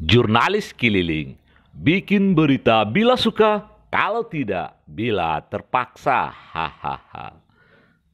Jurnalis keliling, bikin berita bila suka, kalau tidak, bila terpaksa. Hahaha.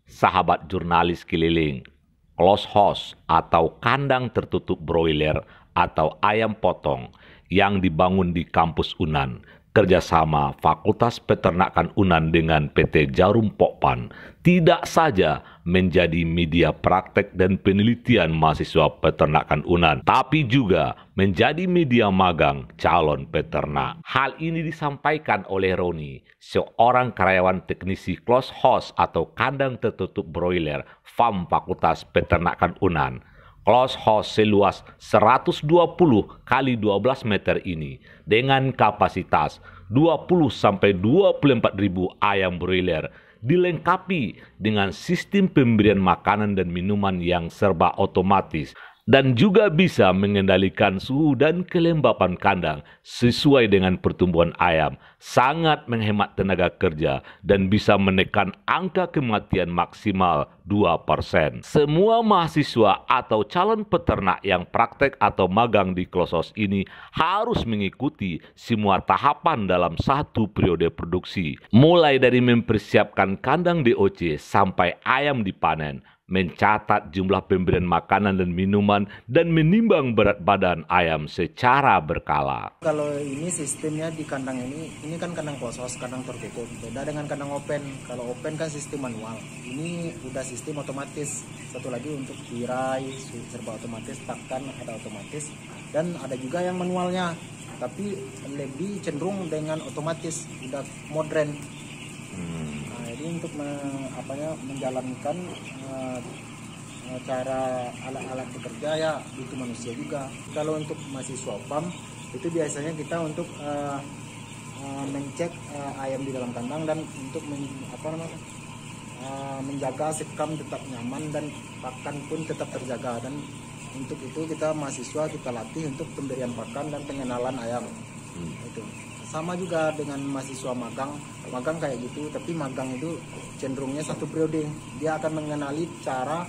Sahabat jurnalis keliling, close house atau kandang tertutup broiler atau ayam potong yang dibangun di kampus UNAN, kerjasama Fakultas Peternakan UNAN dengan PT Jarum Pokpan, tidak saja menjadi media praktek dan penelitian mahasiswa peternakan UNAN, tapi juga menjadi media magang calon peternak. Hal ini disampaikan oleh Roni, seorang karyawan teknisi close house atau kandang tertutup broiler farm Fakultas Peternakan UNAN. Close house seluas 120 kali 12 meter ini dengan kapasitas 20-24 ribu ayam broiler dilengkapi dengan sistem pemberian makanan dan minuman yang serba otomatis dan juga bisa mengendalikan suhu dan kelembapan kandang sesuai dengan pertumbuhan ayam, sangat menghemat tenaga kerja dan bisa menekan angka kematian maksimal 2%. Semua mahasiswa atau calon peternak yang praktek atau magang di close house ini harus mengikuti semua tahapan dalam satu periode produksi, mulai dari mempersiapkan kandang DOC sampai ayam dipanen, mencatat jumlah pemberian makanan dan minuman, dan menimbang berat badan ayam secara berkala. Kalau ini sistemnya di kandang ini kan kandang close house, kandang tertutup. Beda dengan kandang open. Kalau open kan sistem manual. Ini udah sistem otomatis. Satu lagi untuk tirai, serba otomatis, pakan ada otomatis. Dan ada juga yang manualnya. Tapi lebih cenderung dengan otomatis, udah modern. Jadi untuk menjalankan cara alat-alat bekerja ya itu manusia juga. Kalau untuk mahasiswa farm itu biasanya kita untuk mencek ayam di dalam kandang dan untuk menjaga sekam tetap nyaman dan pakan pun tetap terjaga. Dan untuk itu kita mahasiswa kita latih untuk pemberian pakan dan pengenalan ayam. Itu sama juga dengan mahasiswa magang kayak gitu, tapi magang itu cenderungnya satu periode. Dia akan mengenali cara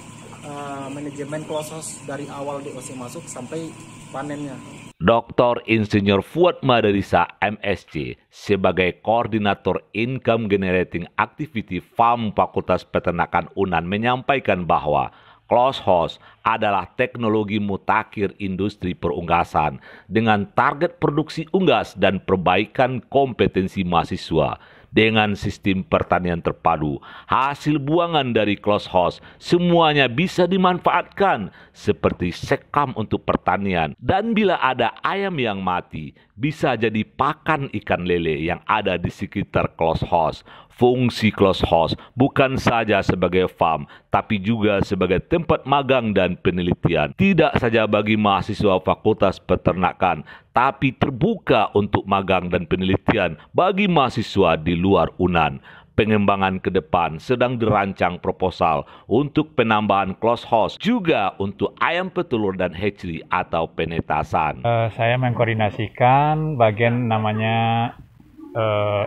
manajemen close house dari awal DOC masuk sampai panennya. Dr. Insinyur Fuad Madarisa MSc sebagai Koordinator Income Generating Activity Farm Fakultas Peternakan UNAN menyampaikan bahwa close house adalah teknologi mutakhir industri perunggasan dengan target produksi unggas dan perbaikan kompetensi mahasiswa. Dengan sistem pertanian terpadu, hasil buangan dari close house semuanya bisa dimanfaatkan seperti sekam untuk pertanian, dan bila ada ayam yang mati, bisa jadi pakan ikan lele yang ada di sekitar close house. Fungsi close house bukan saja sebagai farm, tapi juga sebagai tempat magang dan penelitian. Tidak saja bagi mahasiswa Fakultas Peternakan, tapi terbuka untuk magang dan penelitian bagi mahasiswa di luar UNAN. Pengembangan ke depan sedang dirancang proposal untuk penambahan close house juga untuk ayam petelur dan hatchery atau penetasan. Saya mengkoordinasikan bagian namanya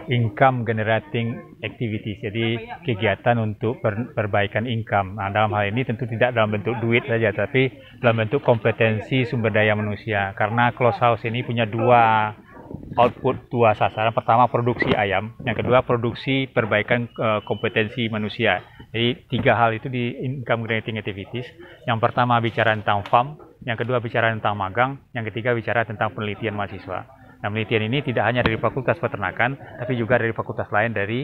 income generating activities, jadi kegiatan untuk perbaikan income. Nah, dalam hal ini tentu tidak dalam bentuk duit saja, tapi dalam bentuk kompetensi sumber daya manusia. Karena close house ini punya dua output, dua sasaran. Pertama produksi ayam, yang kedua produksi perbaikan kompetensi manusia. Jadi tiga hal itu di income generating activities. Yang pertama bicara tentang farm, yang kedua bicara tentang magang, yang ketiga bicara tentang penelitian mahasiswa. Nah, penelitian ini tidak hanya dari Fakultas Peternakan, tapi juga dari fakultas lain dari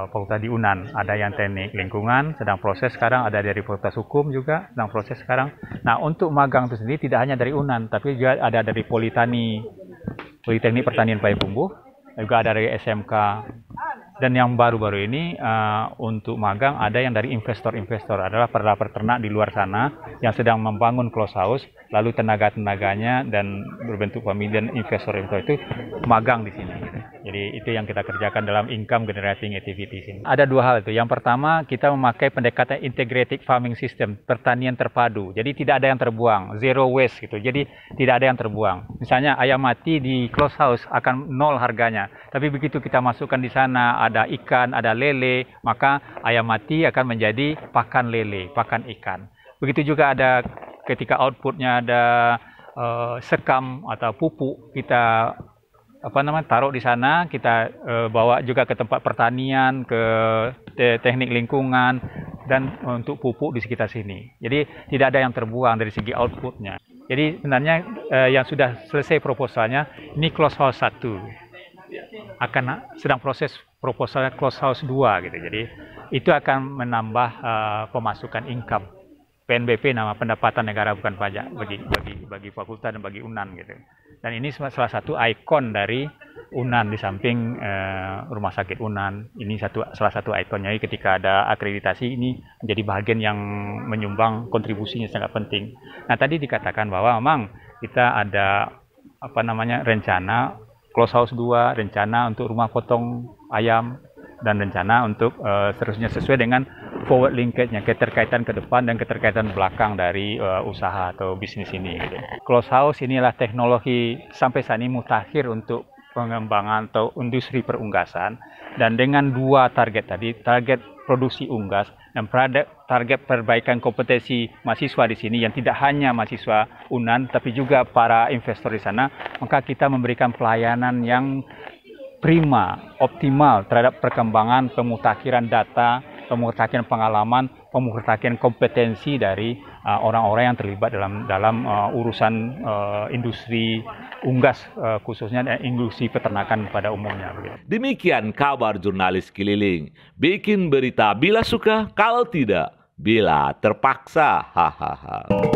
fakultas di UNAN. Ada yang teknik lingkungan, sedang proses sekarang, ada dari fakultas hukum juga, sedang proses sekarang. Nah, untuk magang itu sendiri tidak hanya dari UNAN, tapi juga ada dari Politeknik Pertanian Payakumbuh, juga ada dari SMK. Dan yang baru-baru ini untuk magang ada yang dari investor-investor, adalah peternak di luar sana yang sedang membangun close house, lalu tenaga-tenaganya dan berbentuk pemilihan investor-investor itu magang di sini. Jadi itu yang kita kerjakan dalam income generating activities ini. Ada dua hal itu. Yang pertama, kita memakai pendekatan integrated farming system, pertanian terpadu. Jadi tidak ada yang terbuang, zero waste gitu. Jadi tidak ada yang terbuang. Misalnya ayam mati di close house akan nol harganya. Tapi begitu kita masukkan di sana ada ikan, ada lele, maka ayam mati akan menjadi pakan lele, pakan ikan. Begitu juga ada ketika outputnya ada sekam atau pupuk kita taruh di sana, kita bawa juga ke tempat pertanian, ke teknik lingkungan, dan untuk pupuk di sekitar sini. Jadi tidak ada yang terbuang dari segi outputnya. Jadi sebenarnya yang sudah selesai proposalnya, ini close house 1. Sedang proses proposalnya close house 2 gitu. Jadi itu akan menambah pemasukan income. PNBP, nama pendapatan negara bukan pajak, bagi fakultas dan bagi UNAN gitu. Dan ini salah satu ikon dari UNAN di samping rumah sakit UNAN. Ini salah satu ikonnya. Jadi ketika ada akreditasi ini menjadi bagian yang menyumbang kontribusinya sangat penting. Nah, tadi dikatakan bahwa memang kita ada rencana close house 2, rencana untuk rumah potong ayam, dan rencana untuk seterusnya sesuai dengan forward linkage-nya, keterkaitan ke depan dan keterkaitan belakang dari usaha atau bisnis ini. Gitu. Close house inilah teknologi sampai saat ini mutakhir untuk pengembangan atau industri perunggasan, dan dengan 2 target tadi, target produksi unggas dan target perbaikan kompetensi mahasiswa di sini yang tidak hanya mahasiswa UNAN tapi juga para investor di sana, maka kita memberikan pelayanan yang prima, optimal terhadap perkembangan pemutakhiran data, pemutakhiran pengalaman, pemutakhiran kompetensi dari orang-orang yang terlibat dalam urusan industri unggas, khususnya industri peternakan pada umumnya. Demikian kabar jurnalis keliling. Bikin berita bila suka, kalau tidak bila terpaksa. Hahaha.